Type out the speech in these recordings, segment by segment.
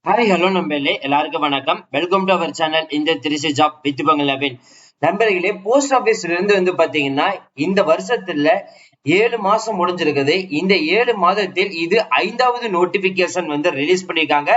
Hi hello நண்பர்களே, எல்லாருக்கும் வணக்கம். வெல்கம் டு அவர் சேனல் இந்த திருச்சி ஜாப் வித் பங்களாவின் நண்பர்களே. போஸ்ட் ஆபீஸ்ல இருந்து பாத்தீங்கன்னா இந்த வருஷத்துல 7 மாசம் முடிஞ்சிருக்குது. இந்த 7 மாதத்தில் இது 5வது நோட்டிபிகேஷன் ரிலீஸ் பண்ணிருக்காங்க.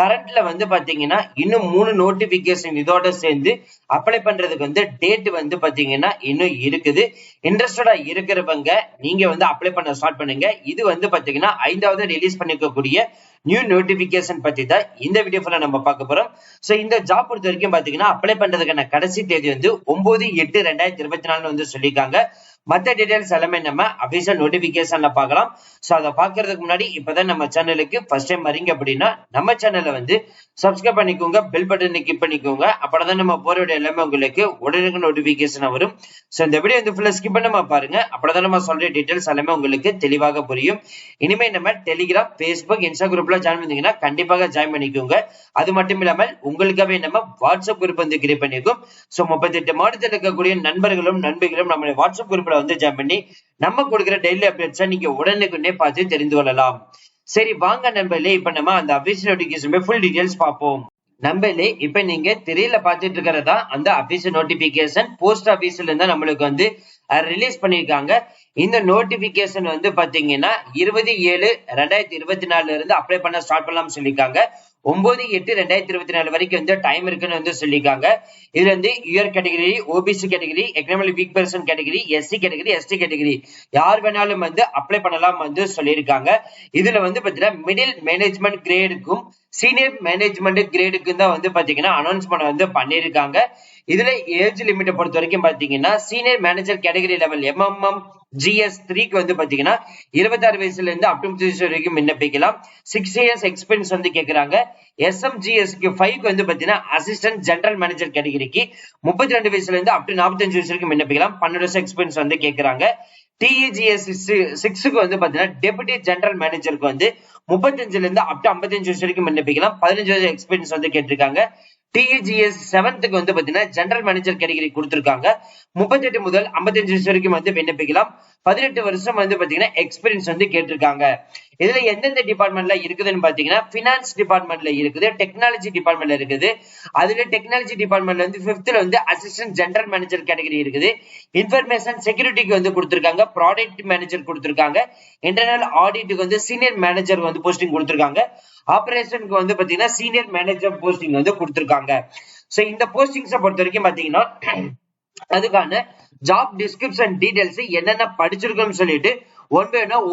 கரண்ட்ல பாத்தீங்கன்னா இன்னும் 3 நோட்டிபிகேஷன் இதோட சேர்ந்து அப்ளை பண்றதுக்கு டேட் பாத்தீங்கன்னா இன்னும் இருக்குது. இன்ட்ரெஸ்டடா இருக்கிறவங்க நீங்க அப்ளை பண்ண ஸ்டார்ட் பண்ணுங்க. இது பாத்தீங்கன்னா 5வது ரிலீஸ் பண்ணிருக்கக்கூடிய நியூ நோட்டிபிகேஷன் பத்தி தான் இந்த வீடியோ ஃபுல்லா நம்ம பார்க்க போறோம். சோ இந்த ஜாப் பொறுத்த வரைக்கும் பாத்தீங்கன்னா அப்ளை பண்றதுக்கான கடைசி தேதி 9/8/2024 சொல்லியிருக்காங்க. மற்ற டீடைல்ஸ் எல்லாமே நம்ம அபிஷியல் நோட்டிபிகேஷன்ல பார்க்கலாம். சோ அதை பாக்குறதுக்கு முன்னாடி இப்பதான் நம்ம சேனலுக்கு ஃபர்ஸ்ட் டைம் வரீங்க அப்படின்னா நம்ம சேனலை சப்ஸ்கிரைப் பண்ணிக்கோங்க, பெல் பட்டனை கிளிக் பண்ணிக்கோங்க. அப்பதான் நம்ம போற வீடியோ எல்லாமே உங்களுக்கு உடனே நோட்டிபிகேஷன் வரும். சோ இந்த வீடியோ ஃபுல்லா ஸ்கிப் பண்ணாம பாருங்க. அப்பதான் நம்ம சொல்ற டீடைல்ஸ் எல்லாமே உங்களுக்கு தெளிவாக புரியும். இனிமே நம்ம டெலிகிராம், பேஸ்புக், இன்ஸ்டா குரூப்ல ஜாயின் பண்ணீங்கன்னா கண்டிப்பாக ஜாயின் பண்ணிக்கோங்க. அது மட்டும் இல்லாமல் உங்களுக்காகவே நம்ம வாட்ஸ்அப் குரூப் கிரியேட் பண்ணிருக்கோம். சோ 38 மாவட்டத்தில் இருக்கக்கூடிய நண்பர்களும் நண்பிகளும் நம்மளுடைய வாட்ஸ்அப் குரூப்ல ஜாயின் பண்ணி நம்ம கொடுக்கிற டெய்லி அப்டேட்ஸை நீங்க உடனுக்குடனே பார்த்து தெரிந்து கொள்ளலாம். சரி வாங்க நண்பர்களே, இப்ப நம்ம அந்த அபிஷியல் நோட்டிபிகேஷன் ஃபுல் டீடைல்ஸ் பார்ப்போம். நண்பர்களே, இப்ப நீங்க திரையில பார்த்துட்டு இருக்கிறதா அந்த அபிஷியல் நோட்டிபிகேஷன் போஸ்ட் ஆபீஸ்ல இருந்தா நம்மளுக்கு ரிலீஸ் பண்ணிருக்காங்க. இந்த நோட்டிபிகேஷன் பாத்தீங்கன்னா 20/7/2024 இருந்து அப்ளை பண்ண ஸ்டார்ட் பண்ணலாம் சொல்லிருக்காங்க. 9/8/2024 வரைக்கும் டைம் இருக்குன்னு சொல்லிருக்காங்க. இதுல UR category, OBC category, economically weak person category, SC category, ST category யார் வேணாலும் அப்ளை பண்ணலாம் சொல்லியிருக்காங்க. இதுல பாத்தீங்கன்னா மிடில் மேனேஜ்மெண்ட் கிரேடுக்கும் சீனியர் மேனேஜ்மெண்ட் கிரேடுக்கும் தான் பாத்தீங்கன்னா அனௌன்ஸ்மெண்ட் பண்ணிருக்காங்க. இதுல ஏஜ் லிமிட்டை பொறுத்த வரைக்கும் பாத்தீங்கன்னா senior manager category level MMM GS 3க்கு பாத்தீங்கன்னா 26 வயசுல இருந்து அப் டு 30 வயசு வரைக்கும் விண்ணப்பிக்கலாம். 6 இயர்ஸ் எக்ஸ்பீரியன்ஸ் கேக்குறாங்க. SMGSக்கு 5க்கு பாத்தீங்கன்னா அசிஸ்டன்ட் ஜெனரல் மேனேஜர் கேட்டகரிக்கு 32 வயசுல இருந்து அப் டு 45 வயசு வரைக்கும் விண்ணப்பிக்கலாம். 12 வருஷம் எக்ஸ்பீரியன்ஸ் கேக்குறாங்க. TEGS 6க்கு பாத்தீங்கன்னா டெபுட்டி ஜெனரல் மேனேஜருக்கு 35ல இருந்து அப் டு 55 வயசு வரைக்கும் விண்ணப்பிக்கலாம். 15 வருஷம் எக்ஸ்பீரியன்ஸ் கேட்டிருக்காங்க. TEGS 7க்கு பாத்தீங்கன்னா ஜெனரல் மேனேஜர் கேட்டகரி கொடுத்திருக்காங்க. 38 முதல் 55 வயசு வரைக்கும் விண்ணப்பிக்கலாம். 18 வருஷம் பாத்தீங்கன்னா எக்ஸ்பீரியன்ஸ் கேட்டிருக்காங்க. இதுல எந்தெந்த டிபார்ட்மெண்ட்ல இருக்குதுன்னு பாத்தீங்கன்னா பினான்ஸ் டிபார்ட்மெண்ட்ல இருக்குது, டெக்னாலஜி டிபார்ட்மெண்ட்ல இருக்குது. அதுல டெக்னாலஜி டிபார்ட்மெண்ட்ல 5th assistant general manager category இருக்குது. இன்ஃபர்மேஷன் செக்யூரிட்டிக்கு கொடுத்திருக்காங்க, ப்ராடக்ட் மேனேஜர் கொடுத்திருக்காங்க. இன்டர்னல் ஆடிட்டுக்கு சீனியர் மேனேஜர் போஸ்டிங் கொடுத்திருக்காங்க. ஆபரேஷனுக்கு பாத்தீங்கன்னா சீனியர் மேனேஜர் போஸ்டிங் கொடுத்திருக்காங்க. சோ இந்த போஸ்டிங்ஸை பொறுத்த வரைக்கும் பாத்தீங்கன்னா அதுக்கான ஜாப் டிஸ்கிரிப்ஷன் டீடைல்ஸ் என்னென்ன படிச்சிருக்கோம்னு சொல்லிட்டு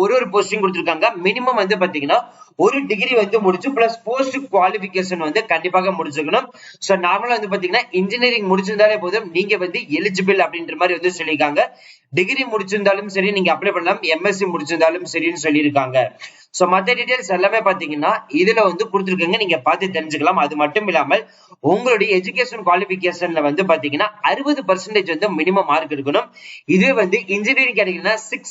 ஒரு போஸ்டிங் கொடுத்திருக்காங்க. மினிமம் பாத்தீங்கன்னா ஒரு டிகிரி முடிச்சு பிளஸ் போஸ்ட் குவாலிபிகேஷன் கண்டிப்பாக முடிச்சிருக்கணும். சோ நார்மலா பாத்தீங்கன்னா இன்ஜினியரிங் முடிச்சிருந்தாலே போதும் நீங்க எலிஜிபிள் அப்படின்ற மாதிரி சொல்லியிருக்காங்க. டிகிரி முடிச்சிருந்தாலும் சரி நீங்க அப்ளை பண்ணலாம், MSc முடிச்சிருந்தாலும் சரின்னு சொல்லியிருக்காங்க. சோ மத்த டீடைல்ஸ் எல்லாமே பாத்தீங்கன்னா இதுல கொடுத்திருக்காங்க, நீங்க பார்த்து தெரிஞ்சுக்கலாம். அது மட்டும் இல்லாமல் உங்களுடைய எஜுகேஷன் குவாலிபிகேஷன்ல பாத்தீங்கன்னா 60% மினிமம் மார்க் இருக்கணும். இது இன்ஜினியரிங் கேட்டகரினா 6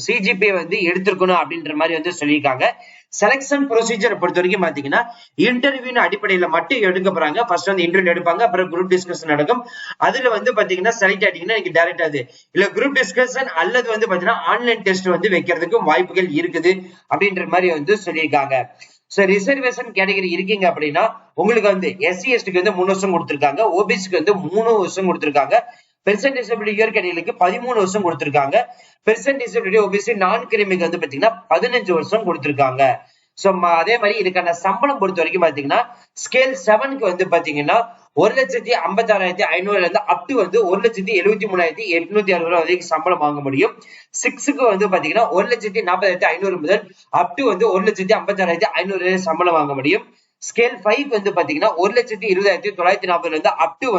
CGPA எடுத்திருக்கணும் அப்படின்ற மாதிரி சொல்லியிருக்காங்க. செலக்ஷன் ப்ரொசீஜர் பொறுத்த வரைக்கும் பாத்தீங்கன்னா இன்டர்வியூ அடிப்படையில மட்டும் எடுக்க போறாங்க. ஃபர்ஸ்ட் இன்டர்வியூ எடுப்பாங்க, அப்புறம் குரூப் டிஸ்கஷன் நடக்கும். அதுல பாத்தீங்கன்னா செலக்ட் ஆயிட்டீங்கன்னா நீங்க டைரக்டா இல்ல குரூப் டிஸ்கஷன் அல்லது பாத்தீங்கன்னா ஆன்லைன் டெஸ்ட் வைக்கிறதுக்கும் வாய்ப்புகள் இருக்குது அப்படின்ற மாதிரி சொல்லியிருக்காங்க. சோ ரிசர்வேஷன் கேட்டகரி இருக்கீங்க அப்படின்னா உங்களுக்கு SC STக்கு 3 வருஷம் கொடுத்திருக்காங்க, OBCக்கு 3 வருஷம் கொடுத்திருக்காங்க. பெர்சன்ட் டிசபிலிட்டி கேட்டகரிக்கு 13 வருஷம் கொடுத்திருக்காங்க. பெர்சன்ட் டிசபிலிட்டி OBC நான் கிரிமிக்கு பாத்தீங்கன்னா 15 வருஷம் கொடுத்திருக்காங்க. சோ அதே மாதிரி இதுக்கான சம்பளம் பொறுத்த வரைக்கும் பாத்தீங்கன்னா ஸ்கேல் 7க்கு பாத்தீங்கன்னா 1,56,500 இருந்து அப் டு 1,73,860 வரைக்கும் சம்பளம் வாங்க முடியும். 6க்கு பாத்தீங்கன்னா 1,40,500 முதல் அப் டு 1,56,500 சம்பளம் வாங்க முடியும். ஸ்கேல் 5க்கு பாத்தீங்கன்னா 1,20,940 இருந்து அப் டு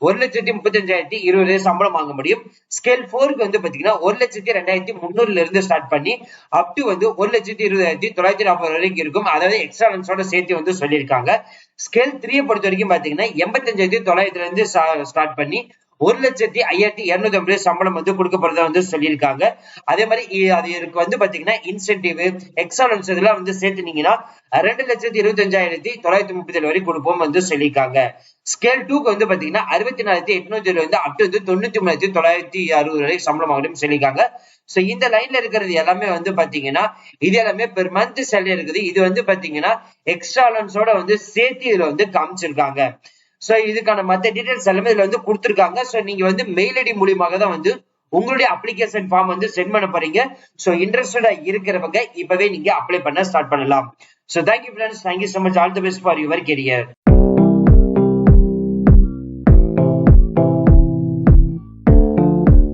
1,35,020 சம்பளம் வாங்க முடியும். ஸ்கேல் 4க்கு பாத்தீங்கன்னா 1,02,300 இருந்து ஸ்டார்ட் பண்ணி அப் டு 1,20,940 வரைக்கும் இருக்கும். அதாவது எக்ஸ்ட்ரா சேர்த்து சொல்லியிருக்காங்க. ஸ்கேல் 3 பொறுத்த வரைக்கும் பாத்தீங்கன்னா 85,900 இருந்து ஸ்டார்ட் பண்ணி 1,05,250 சம்பளம் வந்து கொடுக்க போறதா வந்து சொல்லியிருக்காங்க. அதே மாதிரி அதுக்கு வந்து பாத்தீங்கன்னா இன்சென்டிவ், எக்ஸலன்ஸ் இதெல்லாம் வந்து சேர்த்துனீங்கன்னா 2,25,937 வரை கொடுப்போம் வந்து சொல்லியிருக்காங்க. ஸ்கேல் 2க்கு வந்து பாத்தீங்கன்னா 64,870 வந்து அப் டு 93,960 வரை சம்பளம் ஆகும் சொல்லியிருக்காங்க. சோ இந்த லைன்ல இருக்கிறது எல்லாமே வந்து பாத்தீங்கன்னா இது எல்லாமே பெர் மந்த் சேலரி இருக்குது. இது வந்து பாத்தீங்கன்னா எக்ஸ்ட்ரா அலவன்ஸோட வந்து சேர்த்து இதுல வந்து காமிச்சிருக்காங்க. சோ இதுக்கான மத்த டீடைல்ஸ் எல்லாமே இதுல வந்து கொடுத்திருக்காங்க. சோ நீங்க வந்து மெயில் ஐடி மூலியமாக தான் வந்து உங்களுடைய அப்ளிகேஷன் ஃபார்ம் வந்து சென்ட் பண்ண போறீங்க. சோ இன்ட்ரெஸ்டடா இருக்கிறவங்க இப்பவே நீங்க அப்ளை பண்ண ஸ்டார்ட் பண்ணலாம். So thank you friends, thank you so much, all the best for your career.